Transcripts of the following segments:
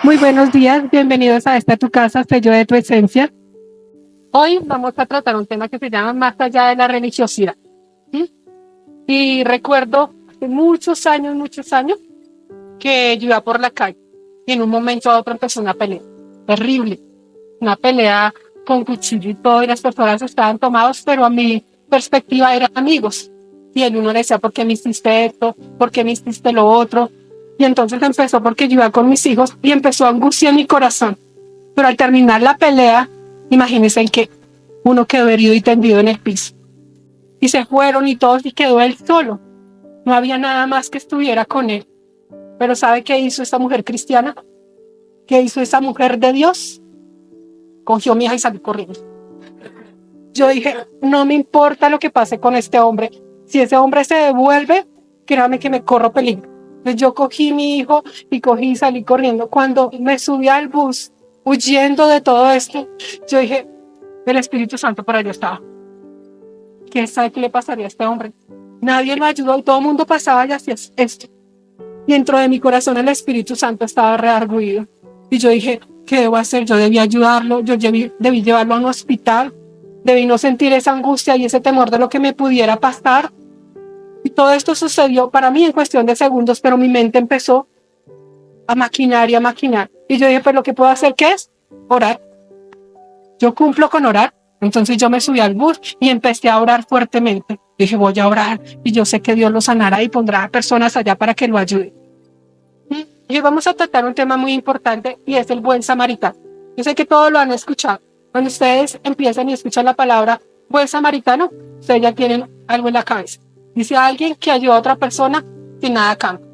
Muy buenos días, bienvenidos a esta tu casa, sello de tu esencia. Hoy vamos a tratar un tema que se llama Más allá de la religiosidad. ¿Sí? Y recuerdo hace muchos años, que yo iba por la calle y en un momento a otro empezó una pelea terrible, una pelea con cuchillo y todo, y las personas estaban tomados, pero a mi perspectiva eran amigos. Y el uno le decía, ¿por qué me hiciste esto? ¿Por qué me hiciste lo otro? Y entonces empezó porque yo iba con mis hijos y empezó angustia en mi corazón. Pero al terminar la pelea, imagínense en que uno quedó herido y tendido en el piso. Y se fueron y todos y quedó él solo. No había nada más que estuviera con él. Pero ¿sabe qué hizo esa mujer cristiana? ¿Qué hizo esa mujer de Dios? Cogió a mi hija y salió corriendo. Yo dije, no me importa lo que pase con este hombre. Si ese hombre se devuelve, créame que me corro peligro. Entonces yo cogí a mi hijo y cogí y salí corriendo. Cuando me subí al bus, huyendo de todo esto, yo dije, el Espíritu Santo por allá estaba. ¿Quién sabe qué le pasaría a este hombre? Nadie lo ayudó y todo el mundo pasaba y hacía esto. Y dentro de mi corazón el Espíritu Santo estaba reargüido. Y yo dije, ¿qué debo hacer? Yo debí ayudarlo, yo debí llevarlo a un hospital, debí no sentir esa angustia y ese temor de lo que me pudiera pasar. Y todo esto sucedió para mí en cuestión de segundos, pero mi mente empezó a maquinar y a maquinar. Y yo dije, pues lo que puedo hacer, ¿qué es? Orar. Yo cumplo con orar. Entonces yo me subí al bus y empecé a orar fuertemente. Dije, voy a orar y yo sé que Dios lo sanará y pondrá a personas allá para que lo ayuden. Y hoy vamos a tratar un tema muy importante y es el buen samaritano. Yo sé que todos lo han escuchado. Cuando ustedes empiezan y escuchan la palabra buen samaritano, ustedes ya tienen algo en la cabeza. Dice alguien que ayuda a otra persona sin nada a cambio.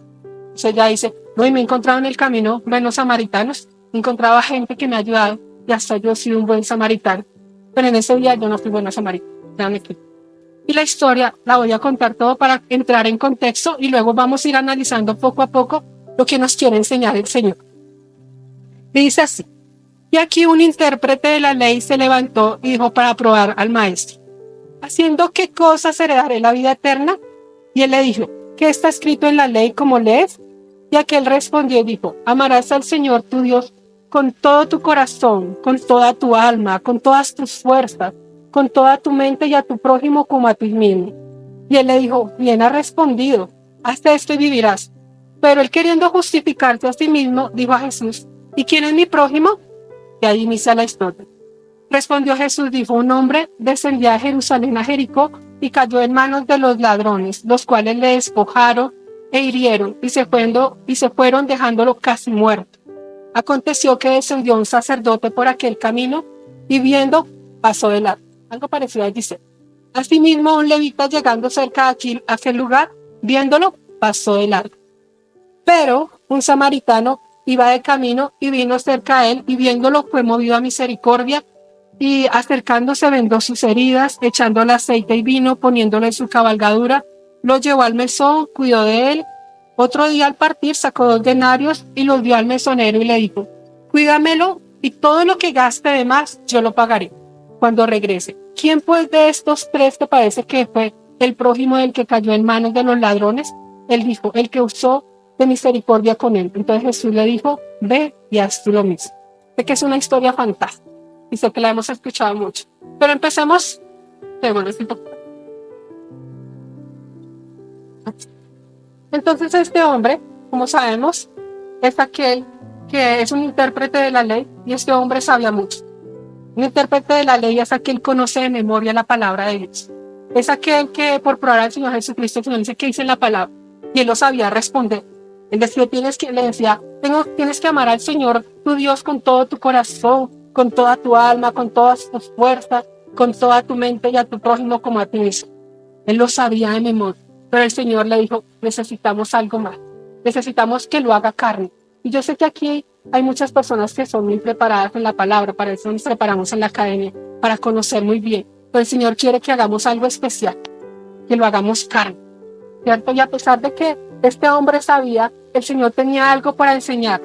Usted ya dice, no, y me he encontrado en el camino buenos samaritanos, he encontrado a gente que me ha ayudado y hasta yo he sido un buen samaritano. Pero en ese día yo no fui buena samaritana. Y la historia la voy a contar todo para entrar en contexto y luego vamos a ir analizando poco a poco lo que nos quiere enseñar el Señor. Dice así, y aquí un intérprete de la ley se levantó y dijo para probar al maestro, ¿haciendo qué cosas heredaré la vida eterna? Y él le dijo, ¿qué está escrito en la ley como lees? Y aquel respondió y dijo, amarás al Señor tu Dios con todo tu corazón, con toda tu alma, con todas tus fuerzas, con toda tu mente y a tu prójimo como a ti mismo. Y él le dijo, bien has respondido, haz esto y vivirás. Pero él queriendo justificarse a sí mismo, dijo a Jesús, ¿y quién es mi prójimo? Y ahí inicia la historia. Respondió Jesús, dijo, un hombre descendía de Jerusalén a Jericó y cayó en manos de los ladrones, los cuales le despojaron e hirieron y se fueron dejándolo casi muerto. Aconteció que descendió un sacerdote por aquel camino y viendo, pasó de largo. Algo parecido a Giselle. Asimismo, un levita llegando cerca de aquel lugar, viéndolo, pasó de largo. Pero un samaritano iba de camino y vino cerca a él y viéndolo fue movido a misericordia y acercándose vendó sus heridas, echándole aceite y vino, poniéndole en su cabalgadura, lo llevó al mesón, cuidó de él. Otro día al partir sacó 2 denarios y los dio al mesonero y le dijo, cuídamelo y todo lo que gaste de más yo lo pagaré cuando regrese. ¿Quién pues de estos 3 te parece que fue el prójimo del que cayó en manos de los ladrones? Él dijo, el que usó de misericordia con él. Entonces Jesús le dijo, ve y haz tú lo mismo. Sé que es una historia fantástica y sé que la hemos escuchado mucho. Pero empecemos. Entonces este hombre, como sabemos, es aquel que es un intérprete de la ley y este hombre sabía mucho. Un intérprete de la ley es aquel que conoce de memoria la palabra de Dios. Es aquel que por probar al Señor Jesucristo, el Señor dice que dice la palabra y él lo sabía responder. Él decía, le decía, tienes que amar al Señor tu Dios con todo tu corazón, con toda tu alma, con todas tus fuerzas, con toda tu mente y a tu prójimo como a ti mismo. Él lo sabía de memoria, pero el Señor le dijo, necesitamos algo más. Necesitamos que lo haga carne. Y yo sé que aquí hay muchas personas que son muy preparadas en la palabra, para eso nos preparamos en la academia, para conocer muy bien. Pero el Señor quiere que hagamos algo especial, que lo hagamos carne, ¿cierto? Y a pesar de que este hombre sabía, el Señor tenía algo para enseñar.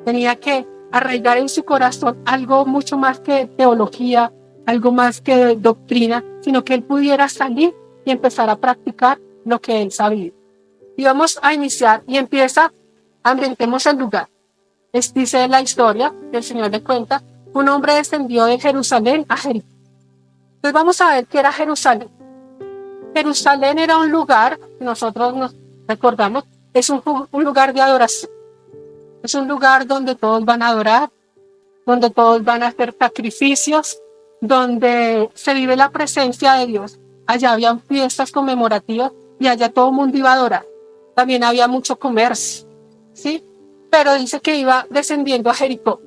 Tenía que arraigar en su corazón algo mucho más que teología, algo más que doctrina, sino que él pudiera salir y empezar a practicar lo que él sabía. Y vamos a iniciar y ambientemos el lugar. dice la historia que el Señor le cuenta, un hombre descendió de Jerusalén a Jericó. Entonces vamos a ver qué era Jerusalén. Jerusalén era un lugar, nosotros nos recordamos, es un lugar de adoración. Es un lugar donde todos van a adorar, donde todos van a hacer sacrificios, donde se vive la presencia de Dios. Allá habían fiestas conmemorativas y allá todo el mundo iba a adorar. También había mucho comercio, ¿sí? Pero dice que iba descendiendo a Jericó.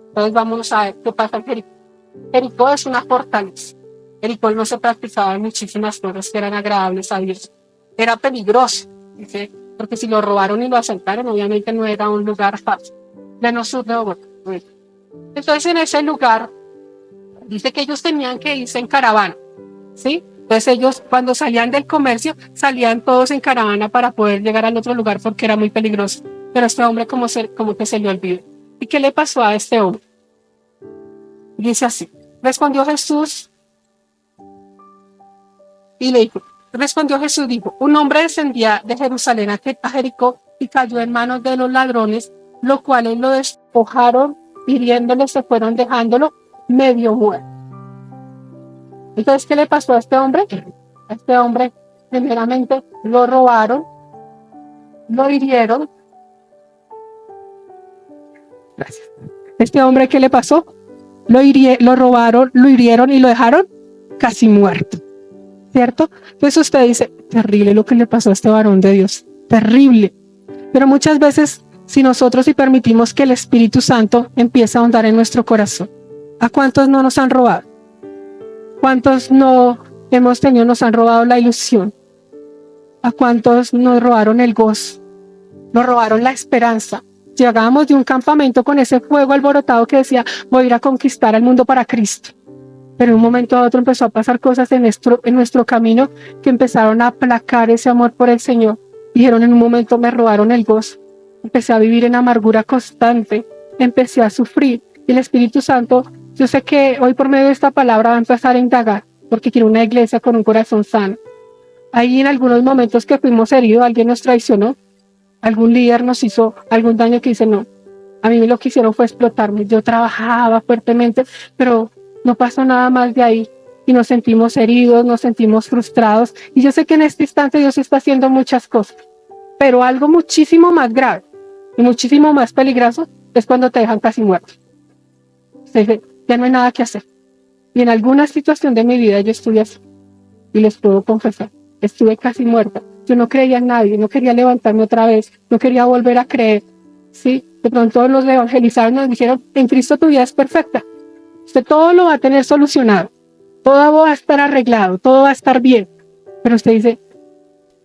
Entonces vamos a ver qué pasa en Jericó. Jericó es una fortaleza. Jericó no se practicaban muchísimas cosas que eran agradables a Dios. Era peligroso, ¿sí? Porque si lo robaron y lo asaltaron, obviamente no era un lugar fácil. Pleno sur de Bogotá. Entonces en ese lugar dice que ellos tenían que irse en caravana, ¿sí? Entonces ellos cuando salían del comercio salían todos en caravana para poder llegar al otro lugar porque era muy peligroso. Pero este hombre como que se le olvidó. ¿Y qué le pasó a este hombre? Dice así, respondió Jesús y le dijo, dijo, un hombre descendía de Jerusalén a Jericó y cayó en manos de los ladrones, los cuales lo despojaron, hiriéndole, se fueron dejándolo medio muerto. Entonces, ¿qué le pasó a este hombre? A este hombre, primeramente, lo robaron, lo hirieron. Gracias. Este hombre, ¿qué le pasó? Lo robaron, lo hirieron y lo dejaron casi muerto. ¿Cierto? Entonces usted dice, terrible lo que le pasó a este varón de Dios, terrible. Pero muchas veces, si nosotros permitimos que el Espíritu Santo empiece a ahondar en nuestro corazón, ¿a cuántos no nos han robado? ¿Cuántos no hemos tenido, nos han robado la ilusión? ¿A cuántos nos robaron el gozo? Nos robaron la esperanza. Llegábamos de un campamento con ese fuego alborotado que decía, voy a ir a conquistar el mundo para Cristo. Pero de un momento a otro empezó a pasar cosas en nuestro camino que empezaron a aplacar ese amor por el Señor. Dijeron, en un momento me robaron el gozo. Empecé a vivir en amargura constante. Empecé a sufrir. Y el Espíritu Santo, yo sé que hoy por medio de esta palabra va a empezar a indagar, porque quiero una iglesia con un corazón sano. Ahí en algunos momentos que fuimos heridos, alguien nos traicionó, algún líder nos hizo algún daño que dice, no, a mí lo que hicieron fue explotarme. Yo trabajaba fuertemente, pero no pasó nada más de ahí y nos sentimos heridos, nos sentimos frustrados. Y yo sé que en este instante Dios está haciendo muchas cosas, pero algo muchísimo más grave y muchísimo más peligroso es cuando te dejan casi muerto. Usted dice, ya no hay nada que hacer. Y en alguna situación de mi vida yo estuve así y les puedo confesar, estuve casi muerta. Yo no creía en nadie, no quería levantarme otra vez, no quería volver a creer. ¿Sí? De pronto los evangelizaron, nos dijeron, en Cristo tu vida es perfecta. Usted todo lo va a tener solucionado, todo va a estar arreglado, todo va a estar bien. Pero usted dice,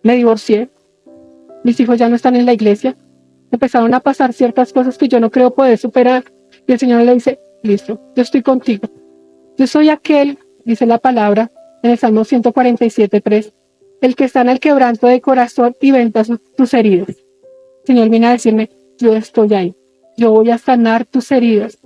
me divorcié, mis hijos ya no están en la iglesia, empezaron a pasar ciertas cosas que yo no creo poder superar. Y el Señor le dice, listo, yo estoy contigo. Yo soy aquel, dice la palabra en el Salmo 147:3, el que está en el quebranto de corazón y venda tus heridas. El Señor viene a decirme, yo estoy ahí, yo voy a sanar tus heridas.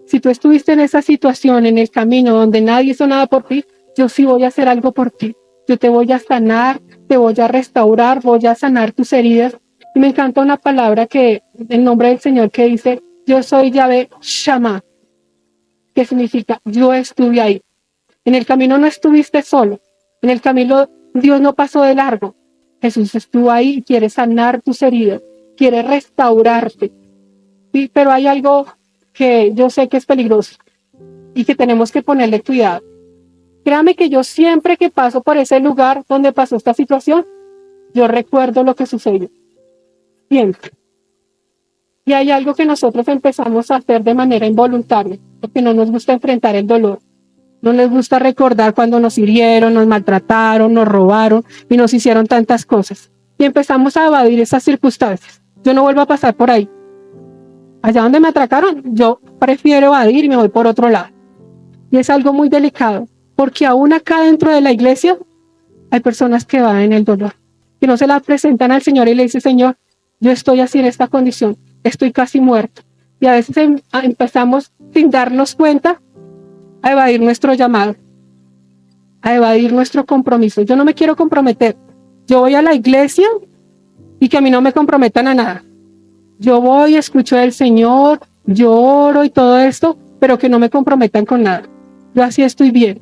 Si tú estuviste en esa situación, en el camino donde nadie hizo nada por ti, yo sí voy a hacer algo por ti. Yo te voy a sanar, te voy a restaurar, voy a sanar tus heridas. Y me encanta una palabra que, en nombre del Señor, que dice, yo soy Yahvé Shammah, que significa, yo estuve ahí. En el camino no estuviste solo. En el camino Dios no pasó de largo. Jesús estuvo ahí y quiere sanar tus heridas, quiere restaurarte. Sí, pero hay algo que yo sé que es peligroso y que tenemos que ponerle cuidado. Créame que yo siempre que paso por ese lugar donde pasó esta situación, yo recuerdo lo que sucedió. Siempre. Y hay algo que nosotros empezamos a hacer de manera involuntaria, porque no nos gusta enfrentar el dolor. No les gusta recordar cuando nos hirieron, nos maltrataron, nos robaron y nos hicieron tantas cosas. Y empezamos a evadir esas circunstancias. Yo no vuelvo a pasar por ahí. Allá donde me atracaron, yo prefiero evadir y me voy por otro lado. Y es algo muy delicado, porque aún acá dentro de la iglesia hay personas que van en el dolor, que no se la presentan al Señor y le dicen, Señor, yo estoy así en esta condición, estoy casi muerto. Y a veces empezamos sin darnos cuenta a evadir nuestro llamado, a evadir nuestro compromiso. Yo no me quiero comprometer. Yo voy a la iglesia y que a mí no me comprometan a nada. Yo voy, escucho del Señor, yo oro y todo esto, pero que no me comprometan con nada. Yo así estoy bien.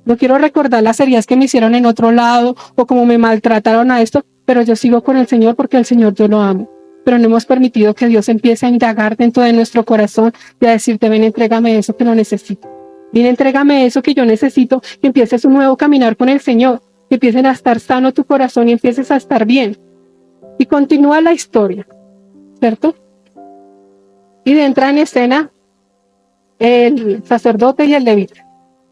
No quiero recordar las heridas que me hicieron en otro lado o cómo me maltrataron a esto, pero yo sigo con el Señor porque el Señor yo lo amo. Pero no hemos permitido que Dios empiece a indagar dentro de nuestro corazón y a decirte, ven, entrégame eso que lo necesito. Ven, entrégame eso que yo necesito, que empieces un nuevo caminar con el Señor, que empiecen a estar sano tu corazón y empieces a estar bien. Y continúa la historia, ¿cierto? Y entra en escena el sacerdote y el levita.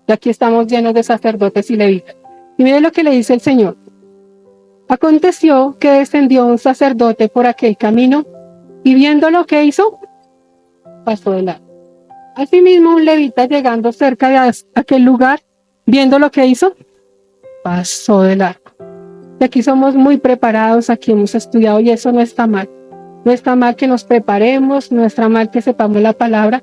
Y aquí estamos llenos de sacerdotes y levitas. Y miren lo que le dice el Señor. Aconteció que descendió un sacerdote por aquel camino y viendo lo que hizo, pasó de largo. Asimismo, un levita llegando cerca de aquel lugar, viendo lo que hizo, pasó de largo. Y aquí somos muy preparados, aquí hemos estudiado y eso no está mal. No está mal que nos preparemos, no está mal que sepamos la palabra,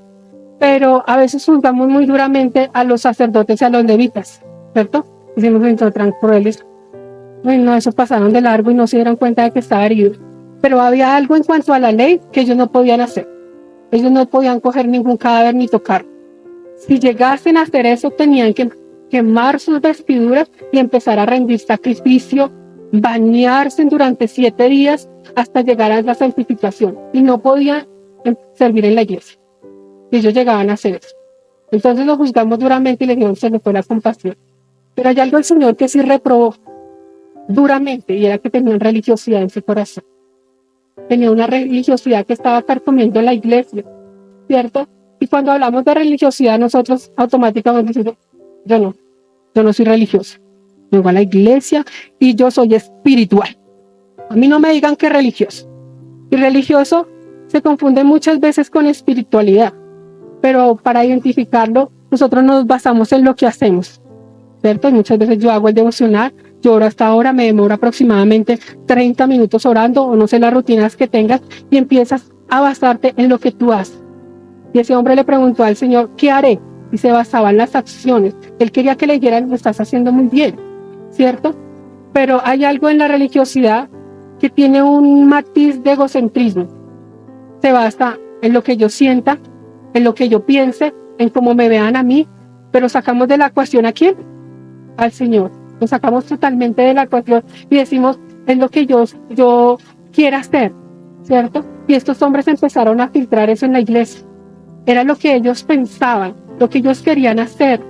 pero a veces juzgamos muy duramente a los sacerdotes y a los levitas, ¿cierto? Decimos, entonces, crueles. Bueno, eso pasaron de largo y no se dieron cuenta de que estaba herido. Pero había algo en cuanto a la ley que ellos no podían hacer. Ellos no podían coger ningún cadáver ni tocar. Si llegasen a hacer eso, tenían que quemar sus vestiduras y empezar a rendir sacrificio, bañarse durante 7 días hasta llegar a la santificación. Y no podían servir en la iglesia. Y ellos llegaban a hacer eso. Entonces lo juzgamos duramente y le dijimos, se le fue la compasión. Pero hay algo del Señor que sí reprobó duramente, y era que tenían religiosidad en su corazón. Tenía una religiosidad que estaba carcomiendo la iglesia, ¿cierto? Y cuando hablamos de religiosidad, nosotros automáticamente decimos, yo no soy religioso. Vengo a la iglesia y yo soy espiritual. A mí no me digan que religioso. Y religioso se confunde muchas veces con espiritualidad, pero para identificarlo, nosotros nos basamos en lo que hacemos, ¿cierto? Y muchas veces yo hago el devocional, yo oro hasta ahora, me demoro aproximadamente 30 minutos orando, o no sé las rutinas que tengas, y empiezas a basarte en lo que tú haces. Y ese hombre le preguntó al Señor, ¿qué haré? Y se basaba en las acciones. Él quería que le dijeran, lo estás haciendo muy bien, ¿cierto? Pero hay algo en la religiosidad que tiene un matiz de egocentrismo. Se basa en lo que yo sienta, en lo que yo piense, en cómo me vean a mí, pero sacamos de la ecuación ¿a quién? Al Señor. Lo sacamos totalmente de la ecuación y decimos, es lo que yo quiera hacer, ¿cierto? Y estos hombres empezaron a filtrar eso en la iglesia. Era lo que ellos pensaban, lo que ellos querían hacer.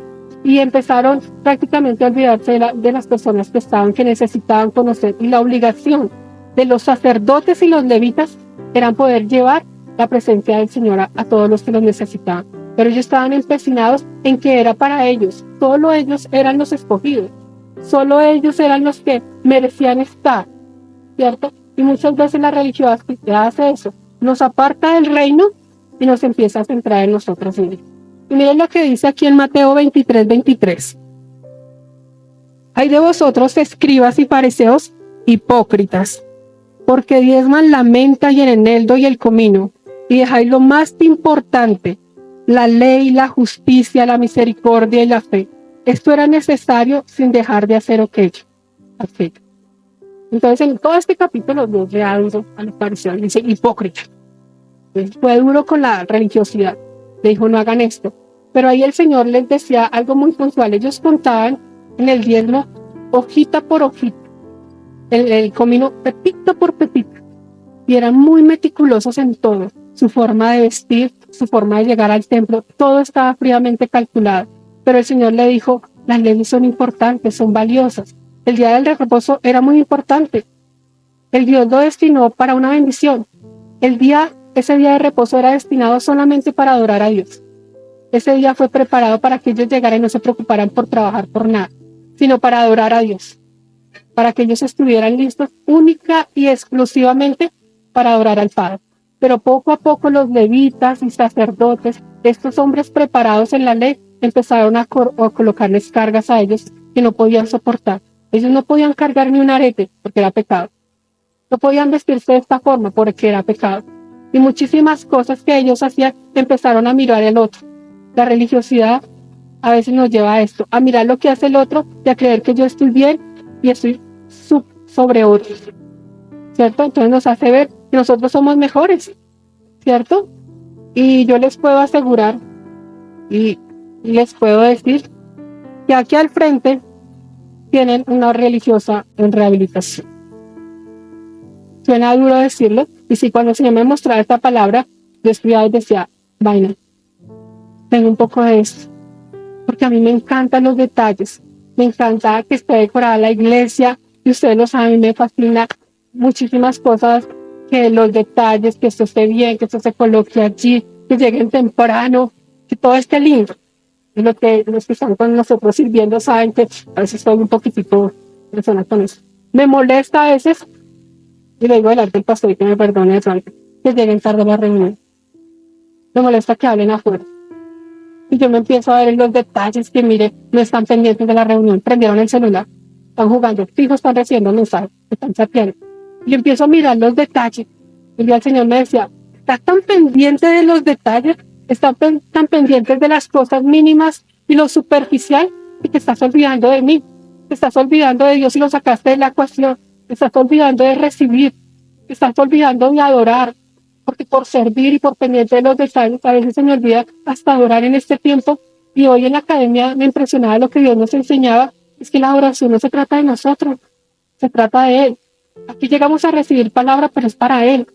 Y empezaron prácticamente a olvidarse de las personas que necesitaban conocer. Y la obligación de los sacerdotes y los levitas era poder llevar la presencia del Señor a todos los que los necesitaban. Pero ellos estaban empecinados en que era para ellos. Solo ellos eran los escogidos. Solo ellos eran los que merecían estar, ¿cierto? Y muchas veces la religiosidad hace eso. Nos aparta del reino y nos empieza a centrar en nosotros mismos. Y miren lo que dice aquí en Mateo 23:23. Hay de vosotros, escribas y fariseos, hipócritas, porque diezman la menta y el eneldo y el comino, y dejáis lo más importante, la ley, la justicia, la misericordia y la fe. Esto era necesario sin dejar de hacer aquello. Entonces, en todo este capítulo, Dios le ha dado a los fariseos, dice hipócrita. Entonces, fue duro con la religiosidad. Le dijo, no hagan esto. Pero ahí el Señor les decía algo muy puntual. Ellos contaban en el diezmo hojita por hojita, el comino pepita por pepita. Y eran muy meticulosos en todo. Su forma de vestir, su forma de llegar al templo, todo estaba fríamente calculado. Pero el Señor le dijo, las leyes son importantes, son valiosas. El día del reposo era muy importante. El Dios lo destinó para una bendición. Ese día de reposo era destinado solamente para adorar a Dios. Ese día fue preparado para que ellos llegaran y no se preocuparan por trabajar por nada, sino para adorar a Dios. Para que ellos estuvieran listos única y exclusivamente para adorar al Padre. Pero poco a poco los levitas y sacerdotes, estos hombres preparados en la ley, empezaron a colocarles cargas a ellos que no podían soportar. Ellos no podían cargar ni un arete porque era pecado. No podían vestirse de esta forma porque era pecado. Y muchísimas cosas que ellos hacían empezaron a mirar el otro. La religiosidad a veces nos lleva a esto, a mirar lo que hace el otro y a creer que yo estoy bien y estoy sobre otros, ¿cierto? Entonces nos hace ver que nosotros somos mejores, ¿cierto? Y yo les puedo asegurar y les puedo decir que aquí al frente tienen una religiosa en rehabilitación. Suena duro decirlo, y si cuando el Señor me mostraba esta palabra, yo estudiaba y decía, vaina, tengo un poco de esto, porque a mí me encantan los detalles, me encanta que esté decorada la iglesia, y ustedes lo saben, me fascina muchísimas cosas, que los detalles, que esto esté bien, que esto se coloque allí, que lleguen temprano, que todo esté lindo. Y los que están con nosotros sirviendo saben que a veces soy un poquitico persona con eso. Me molesta a veces, y le digo delante del pastor y que me perdone de pronto, que lleguen tarde a la reunión. Me molesta que hablen afuera. Y yo me empiezo a ver en los detalles que, mire, no están pendientes de la reunión, prendieron el celular, están jugando, fijo, están recibiendo mensajes, están chateando. Y yo empiezo a mirar los detalles. Y el Señor me decía, estás tan pendiente de los detalles, estás tan pendiente de las cosas mínimas y lo superficial, y te estás olvidando de mí, te estás olvidando de Dios y lo sacaste de la ecuación, te estás olvidando de recibir, te estás olvidando de adorar, porque por servir y por pendiente de los detalles, a veces se me olvida hasta adorar en este tiempo. Y hoy en la academia me impresionaba lo que Dios nos enseñaba, es que la oración no se trata de nosotros, se trata de Él. Aquí llegamos a recibir palabra, pero es para Él.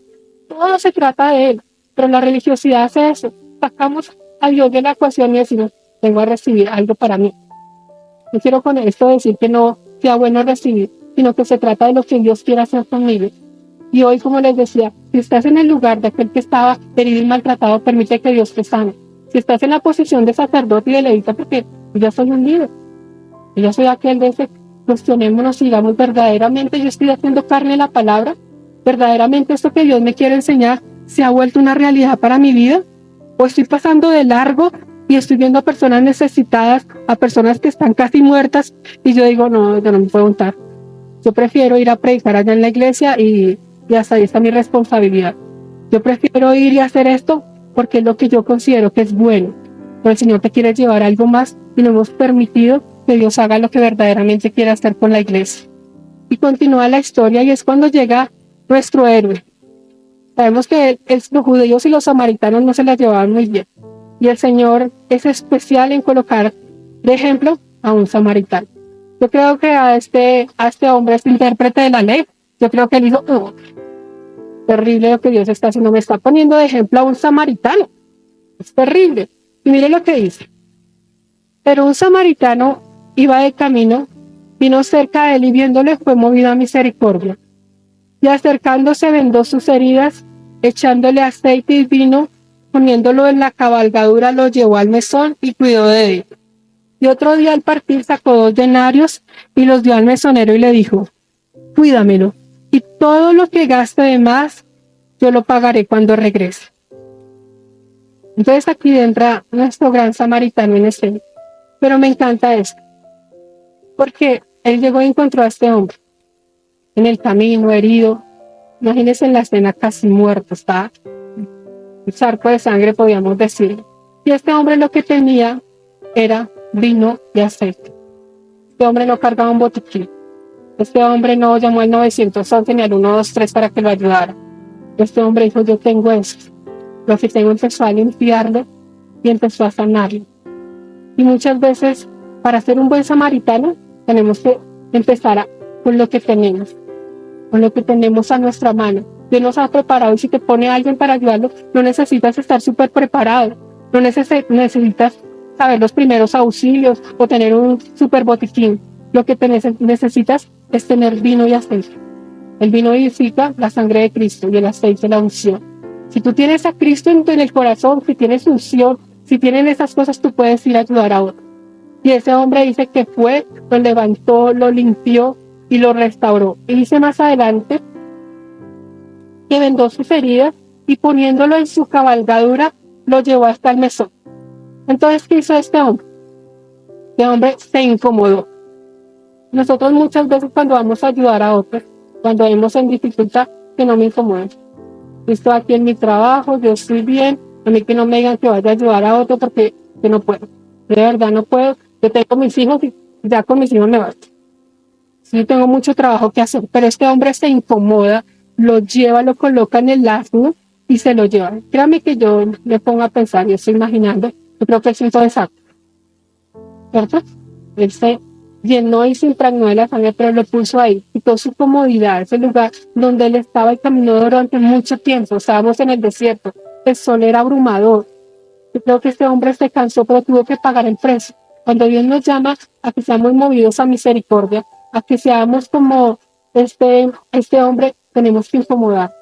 Todo se trata de Él, pero la religiosidad hace eso. Sacamos a Dios de la ecuación y decimos, vengo a recibir algo para mí. No quiero con esto decir que no sea bueno recibir, sino que se trata de lo que Dios quiere hacer conmigo. Y hoy, como les decía, si estás en el lugar de aquel que estaba herido y maltratado, permite que Dios te sane. Si estás en la posición de sacerdote y de levita, porque yo ya soy un líder, yo ya soy aquel de ese, cuestionémonos y digamos, verdaderamente yo estoy haciendo carne en la palabra, verdaderamente esto que Dios me quiere enseñar se ha vuelto una realidad para mi vida, o estoy pasando de largo y estoy viendo a personas necesitadas, a personas que están casi muertas, y yo digo, no, yo no me puedo untar. Yo prefiero ir a predicar allá en la iglesia y hasta ahí está mi responsabilidad. Yo prefiero ir y hacer esto porque es lo que yo considero que es bueno. Pero el Señor te quiere llevar a algo más y no hemos permitido que Dios haga lo que verdaderamente quiere hacer con la iglesia. Y continúa la historia y es cuando llega nuestro héroe. Sabemos que los judíos y los samaritanos no se la llevaban muy bien. Y el Señor es especial en colocar de ejemplo a un samaritano. Yo creo que a este hombre, este intérprete de la ley, yo creo que él dijo, oh, terrible lo que Dios está haciendo, me está poniendo de ejemplo a un samaritano. Es terrible. Y mire lo que dice. Pero un samaritano iba de camino, vino cerca de él y viéndole fue movido a misericordia. Y acercándose vendó sus heridas, echándole aceite y vino, poniéndolo en la cabalgadura, lo llevó al mesón y cuidó de él. Y otro día al partir sacó 2 denarios y los dio al mesonero y le dijo, cuídamelo, y todo lo que gaste de más, yo lo pagaré cuando regrese. Entonces aquí entra nuestro gran samaritano en escena. Pero me encanta esto, porque él llegó y encontró a este hombre en el camino, herido. Imagínense en la escena casi muerto, está un charco de sangre, podríamos decir. Y este hombre lo que tenía era vino y aceite. Este hombre no cargaba un botiquín. Este hombre no llamó al 911 ni al 123 para que lo ayudara. Este hombre dijo, yo tengo esto. Lo que tengo empezó a limpiarlo y empezó a sanarlo. Y muchas veces, para ser un buen samaritano, tenemos que empezar con lo que tenemos. Con lo que tenemos a nuestra mano. Dios nos ha preparado y si te pone a alguien para ayudarlo, no necesitas estar súper preparado. No necesitas saber los primeros auxilios o tener un súper botiquín. Lo que necesitas es tener vino y aceite. El vino edifica la sangre de Cristo y el aceite la unción. Si tú tienes a Cristo en el corazón, si tienes unción, si tienen esas cosas, tú puedes ir a ayudar a otro. Y ese hombre dice que fue, lo levantó, lo limpió y lo restauró. Y dice más adelante que vendó sus heridas y poniéndolo en su cabalgadura, lo llevó hasta el mesón. Entonces, ¿qué hizo este hombre? Este hombre se incomodó. Nosotros muchas veces cuando vamos a ayudar a otros, cuando vemos en dificultad, que no me incomoden. Estoy aquí en mi trabajo, yo estoy bien, a mí que no me digan que vaya a ayudar a otro porque yo no puedo. De verdad no puedo. Yo tengo mis hijos y ya con mis hijos me basta. Sí, tengo mucho trabajo que hacer, pero este hombre se incomoda lo lleva, lo coloca en el asno y se lo lleva. Créame que yo me pongo a pensar, yo estoy imaginando, yo creo que él hizo esa, ¿cierto? Él se llenó y se impregnó de la sangre, pero lo puso ahí, quitó su comodidad, ese lugar donde él estaba y caminó durante mucho tiempo. Estábamos en el desierto, el sol era abrumador. Yo creo que este hombre se cansó, pero tuvo que pagar el precio. Cuando Dios nos llama a que seamos movidos a misericordia, a que seamos como este hombre, tenemos que incomodar.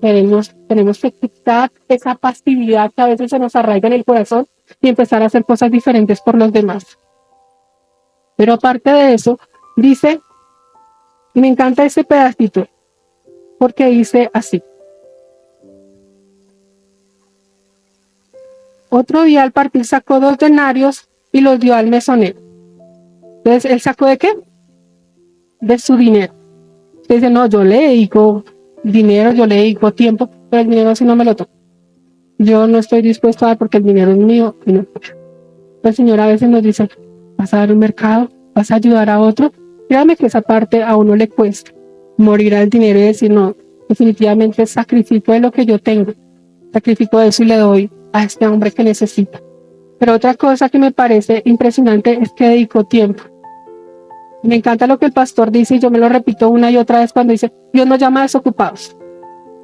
Tenemos que quitar esa pasividad que a veces se nos arraiga en el corazón y empezar a hacer cosas diferentes por los demás. Pero aparte de eso, dice, y me encanta este pedacito, porque dice así. Otro día al partir sacó 2 denarios y los dio al mesonero. Entonces, ¿él sacó de qué? De su dinero. Usted dice, no, yo le dedico dinero, yo le dedico tiempo, pero el dinero si no me lo toca. Yo no estoy dispuesto a dar porque el dinero es mío. Y no. El Señor a veces nos dice, vas a dar un mercado, vas a ayudar a otro. Créame que esa parte a uno le cuesta. Morir al dinero y decir, no, definitivamente sacrifico de lo que yo tengo. Sacrifico de eso y le doy a este hombre que necesita. Pero otra cosa que me parece impresionante es que dedicó tiempo. Me encanta lo que el pastor dice y yo me lo repito una y otra vez cuando dice, Dios nos llama desocupados.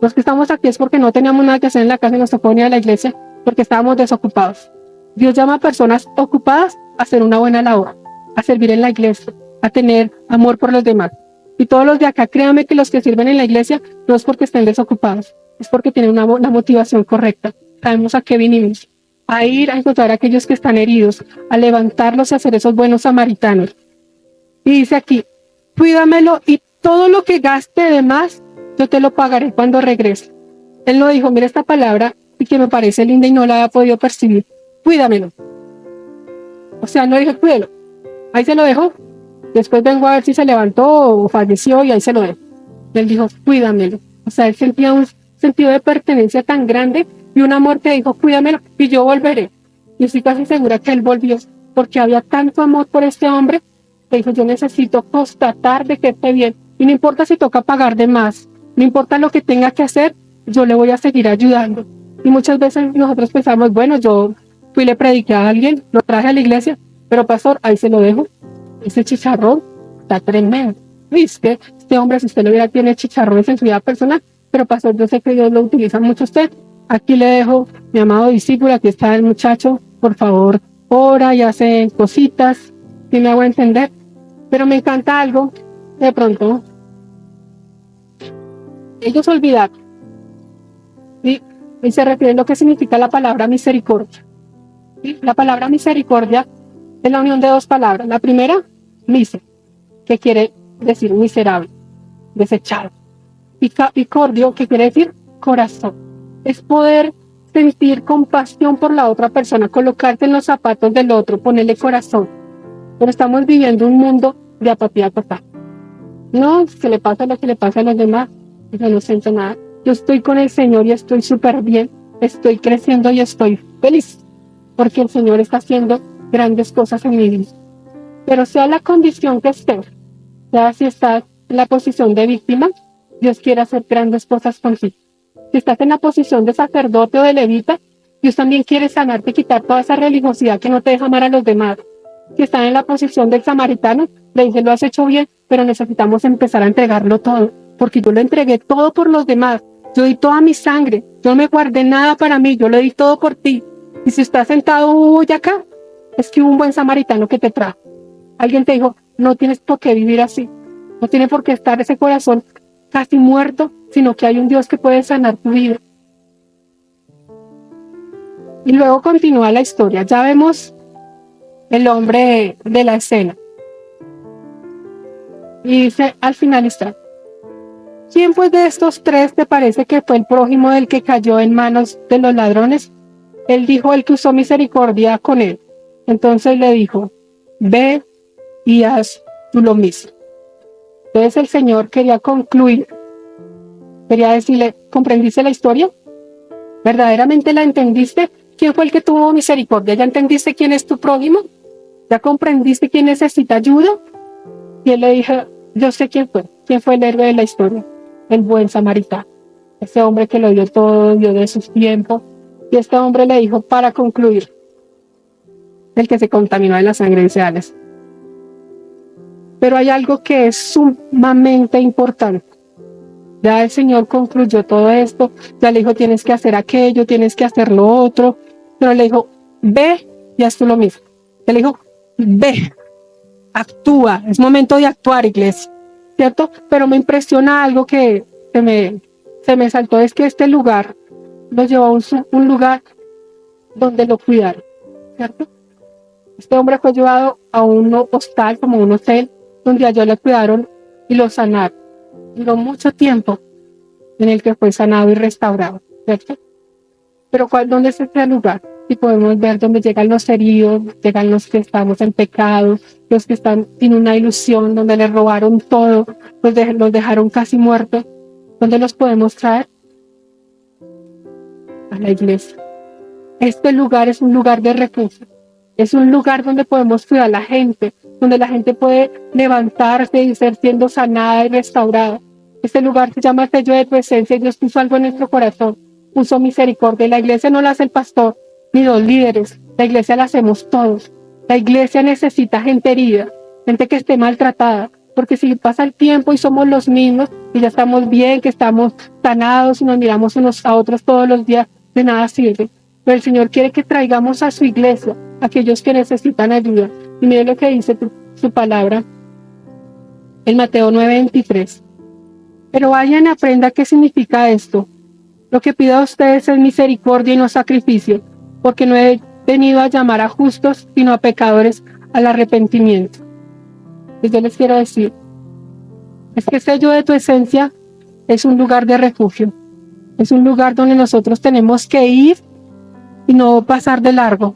Los que estamos aquí es porque no teníamos nada que hacer en la casa y nos tocó venir a la iglesia porque estábamos desocupados. Dios llama a personas ocupadas a hacer una buena labor, a servir en la iglesia, a tener amor por los demás. Y todos los de acá, créanme que los que sirven en la iglesia no es porque estén desocupados, es porque tienen una motivación correcta. Sabemos a qué vinimos, a ir a encontrar a aquellos que están heridos, a levantarlos y a ser esos buenos samaritanos. Y dice aquí, cuídamelo y todo lo que gaste de más, yo te lo pagaré cuando regrese. Él no dijo, mira esta palabra y que me parece linda y no la había podido percibir. Cuídamelo. O sea, no dije cuídalo. Ahí se lo dejó. Después vengo a ver si se levantó o falleció y ahí se lo dejo. Él dijo, cuídamelo. O sea, él sentía un sentido de pertenencia tan grande y un amor que dijo, cuídamelo y yo volveré. Y estoy casi segura que él volvió porque había tanto amor por este hombre que dijo, yo necesito constatar de que esté bien. Y no importa si toca pagar de más, no importa lo que tenga que hacer, yo le voy a seguir ayudando. Y muchas veces nosotros pensamos, bueno, yo fui y le prediqué a alguien, lo traje a la iglesia, pero pastor, ahí se lo dejo. Ese chicharrón está tremendo. ¿Viste? Este hombre, si usted lo viera, tiene chicharrones en su vida personal, pero pastor, yo sé que Dios lo utiliza mucho usted. Aquí le dejo, mi amado discípulo, aquí está el muchacho, por favor, ora y hace cositas, si me hago entender. Pero me encanta algo, de pronto, ellos olvidaron, ¿sí? Y se refiere a lo que significa la palabra misericordia. ¿Sí? La palabra misericordia es la unión de 2 palabras. La primera, miser, que quiere decir miserable, desechado. Y cordio, que quiere decir corazón. Es poder sentir compasión por la otra persona, colocarte en los zapatos del otro, ponerle corazón. Pero estamos viviendo un mundo de apatía total. No, se le pasa lo que le pasa a los demás, yo no siento nada. Yo estoy con el Señor y estoy súper bien, estoy creciendo y estoy feliz, porque el Señor está haciendo grandes cosas en mi vida. Pero sea la condición que esté, sea si estás en la posición de víctima, Dios quiere hacer grandes cosas contigo. Si estás en la posición de sacerdote o de levita, Dios también quiere sanarte y quitar toda esa religiosidad que no te deja amar a los demás. Si estás en la posición del samaritano, le dice, lo has hecho bien, pero necesitamos empezar a entregarlo todo, porque yo lo entregué todo por los demás. Yo di toda mi sangre, yo no me guardé nada para mí, yo lo di todo por ti. Y si estás sentado hoy acá, es que hubo un buen samaritano que te trajo. Alguien te dijo, no tienes por qué vivir así, no tiene por qué estar ese corazón casi muerto, sino que hay un Dios que puede sanar tu vida. Y luego continúa la historia. Ya vemos el hombre de la escena. Y dice, al final está, ¿quién pues de estos 3 te parece que fue el prójimo del que cayó en manos de los ladrones? Él dijo, el que usó misericordia con él. Entonces le dijo, ve y haz tú lo mismo. Entonces el Señor quería concluir, quería decirle, ¿comprendiste la historia? ¿Verdaderamente la entendiste? ¿Quién fue el que tuvo misericordia? ¿Ya entendiste quién es tu prójimo? ¿Ya comprendiste quién necesita ayuda? Y él le dijo, yo sé quién fue el héroe de la historia. el buen samaritano. Ese hombre que lo dio todo, dio de sus tiempos. Y este hombre le dijo, para concluir, el que se contaminó de la sangre de Ceales. Pero hay algo que es sumamente importante. Ya el Señor concluyó todo esto, ya le dijo, tienes que hacer aquello, tienes que hacer lo otro, pero le dijo, ve y haz tú lo mismo. Le dijo, ve, actúa, es momento de actuar, iglesia, ¿cierto? Pero me impresiona algo que se me saltó, es que este lugar lo llevó a un lugar donde lo cuidaron, ¿cierto? Este hombre fue llevado a un hostal, como un hotel, donde allá lo cuidaron y lo sanaron. Duró mucho tiempo en el que fue sanado y restaurado, ¿cierto? Pero ¿dónde es este lugar? Y podemos ver dónde llegan los heridos, llegan los que estamos en pecado, los que están sin una ilusión, donde les robaron todo, los dejaron casi muertos. ¿Dónde los podemos traer? A la iglesia. Este lugar es un lugar de refugio. Es un lugar donde podemos cuidar a la gente, donde la gente puede levantarse y ser siendo sanada y restaurada. Este lugar se llama sello de tu esencia y Dios puso algo en nuestro corazón, puso misericordia. Y la iglesia no la hace el pastor ni los líderes, la iglesia la hacemos todos. La iglesia necesita gente herida, gente que esté maltratada, porque si pasa el tiempo y somos los mismos y ya estamos bien, que estamos sanados y nos miramos unos a otros todos los días, de nada sirve. Pero el Señor quiere que traigamos a su iglesia a aquellos que necesitan ayuda. Y mire lo que dice su palabra en Mateo 9:23. Pero vayan y aprendan qué significa esto. Lo que pido a ustedes es misericordia y no sacrificio, porque no he venido a llamar a justos, sino a pecadores al arrepentimiento. Y yo les quiero decir, es que el sello de tu esencia es un lugar de refugio. Es un lugar donde nosotros tenemos que ir y no pasar de largo,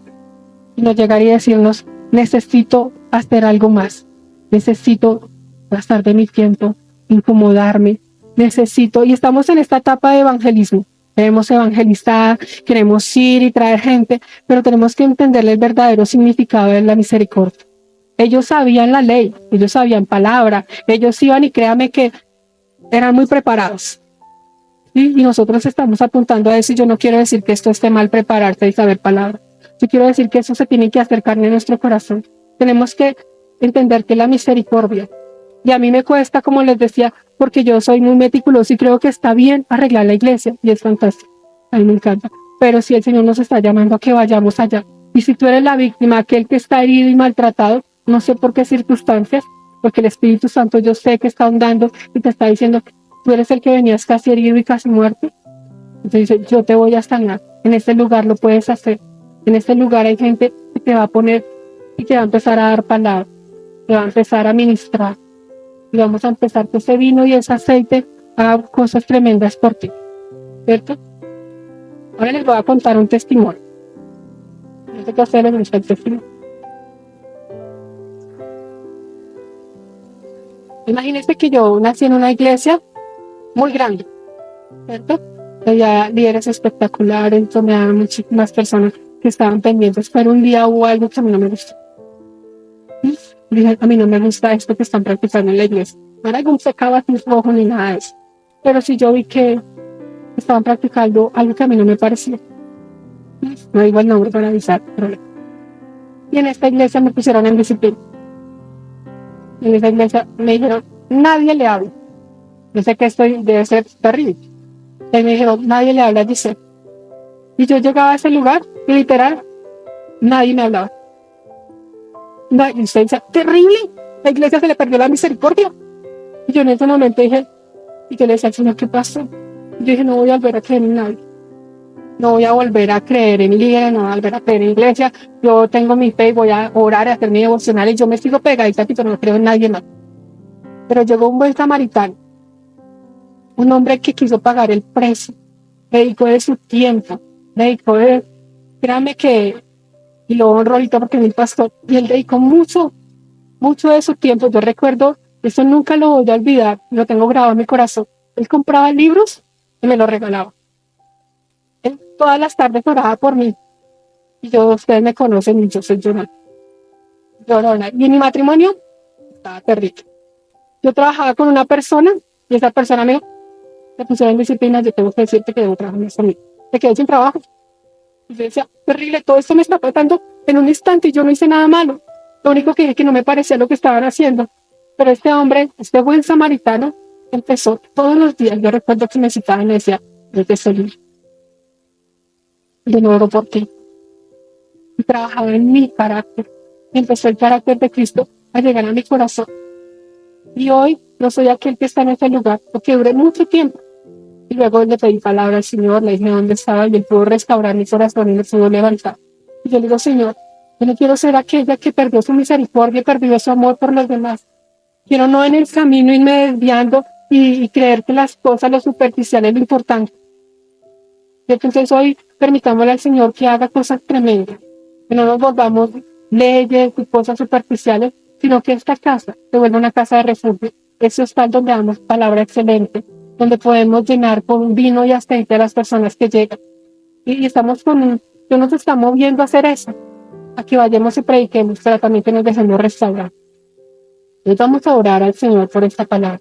y no llegar y decirnos, necesito hacer algo más, necesito gastar de mi tiempo, incomodarme, necesito, y estamos en esta etapa de evangelismo, queremos evangelizar, queremos ir y traer gente, pero tenemos que entenderle el verdadero significado de la misericordia. Ellos sabían la ley, ellos sabían palabra, ellos iban y créame que eran muy preparados. ¿Sí? Y nosotros estamos apuntando a eso y yo no quiero decir que esto esté mal prepararte y saber palabra. Yo quiero decir que eso se tiene que hacer carne en nuestro corazón. Tenemos que entender que la misericordia, y a mí me cuesta, como les decía, porque yo soy muy meticuloso y creo que está bien arreglar la iglesia y es fantástico. A mí me encanta. Pero si el Señor nos está llamando a que vayamos allá, y si tú eres la víctima, aquel que está herido y maltratado, no sé por qué circunstancias, porque el Espíritu Santo yo sé que está ahondando y te está diciendo, tú eres el que venías casi herido y casi muerto. Entonces dice, yo te voy a sanar. En este lugar lo puedes hacer. En este lugar hay gente que te va a poner y te va a empezar a dar palabras, te va a empezar a ministrar. Y vamos a empezar que ese vino y ese aceite haga cosas tremendas por ti. ¿Cierto? Ahora les voy a contar un testimonio. No sé qué hacer en el testimonio. Imagínense que yo nací en una iglesia muy grande, ¿cierto? Había líderes espectaculares, donde había muchísimas personas que estaban pendientes, pero un día hubo algo que a mí no me gustó. Dije, a mí no me gusta esto que están practicando en la iglesia. No era algún pecado así rojo ni nada de eso. Pero sí yo vi que estaban practicando algo que a mí no me parecía. No digo el nombre para avisar, pero y en esta iglesia me pusieron en disciplina. En esa iglesia me dijeron, nadie le habla. Yo sé que esto debe ser terrible. Y me dijeron, nadie le habla a Giselle. Y yo llegaba a ese lugar y literal, nadie me hablaba. Y usted dice, terrible, la iglesia se le perdió la misericordia. Y yo en ese momento dije, y yo le decía al Señor, ¿qué pasó? Y yo dije, no voy a volver a creer en nadie. No voy a volver a creer en líderes, no voy a volver a creer en iglesia. Yo tengo mi fe y voy a orar y hacer mi devocional y yo me sigo pegadita, pero no creo en nadie más. Pero llegó un buen samaritano, un hombre que quiso pagar el precio, dedicó de su tiempo, dedicó de, créame que, y lo honro ahorita porque es mi pastor, y él dedicó mucho de su tiempo. Yo recuerdo, eso nunca lo voy a olvidar, lo tengo grabado en mi corazón. Él compraba libros y me los regalaba. Él todas las tardes oraba por mí. Y ustedes me conocen y yo soy llorona. Y en mi matrimonio estaba terrible. Yo trabajaba con una persona y esa persona me dijo, me pusieron disciplina, yo tengo que decirte que debo trabajar en esta vida. Me quedé sin trabajo. Y yo decía, terrible, todo esto me está pasando en un instante y yo no hice nada malo. Lo único que dije que no me parecía lo que estaban haciendo. Pero este hombre, este buen samaritano, empezó todos los días. Yo recuerdo que me citaba y me decía, yo te estoy de nuevo por ti. Y trabajaba en mi carácter. Y empezó el carácter de Cristo a llegar a mi corazón. Y hoy no soy aquel que está en ese lugar, porque duré mucho tiempo. Y luego le pedí palabra al Señor, le dije dónde estaba y él pudo restaurar mi corazón y me pudo levantar. Y yo le digo, Señor, yo no quiero ser aquella que perdió su misericordia y perdió su amor por los demás. Quiero no en el camino irme desviando y creer que las cosas, lo superficial es lo importante. Y entonces hoy permitámosle al Señor que haga cosas tremendas, que no nos volvamos leyes y cosas superficiales, sino que esta casa se vuelva una casa de refugio. Ese hostal donde damos palabra excelente, donde podemos llenar con vino y aceite a las personas que llegan. Y estamos Dios nos está moviendo a hacer eso, a que vayamos y prediquemos, pero también que nos dejemos restaurar. Entonces vamos a orar al Señor por esta palabra.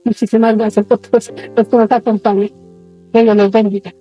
Muchísimas gracias por todos los que nos acompañan. Que Dios nos bendiga.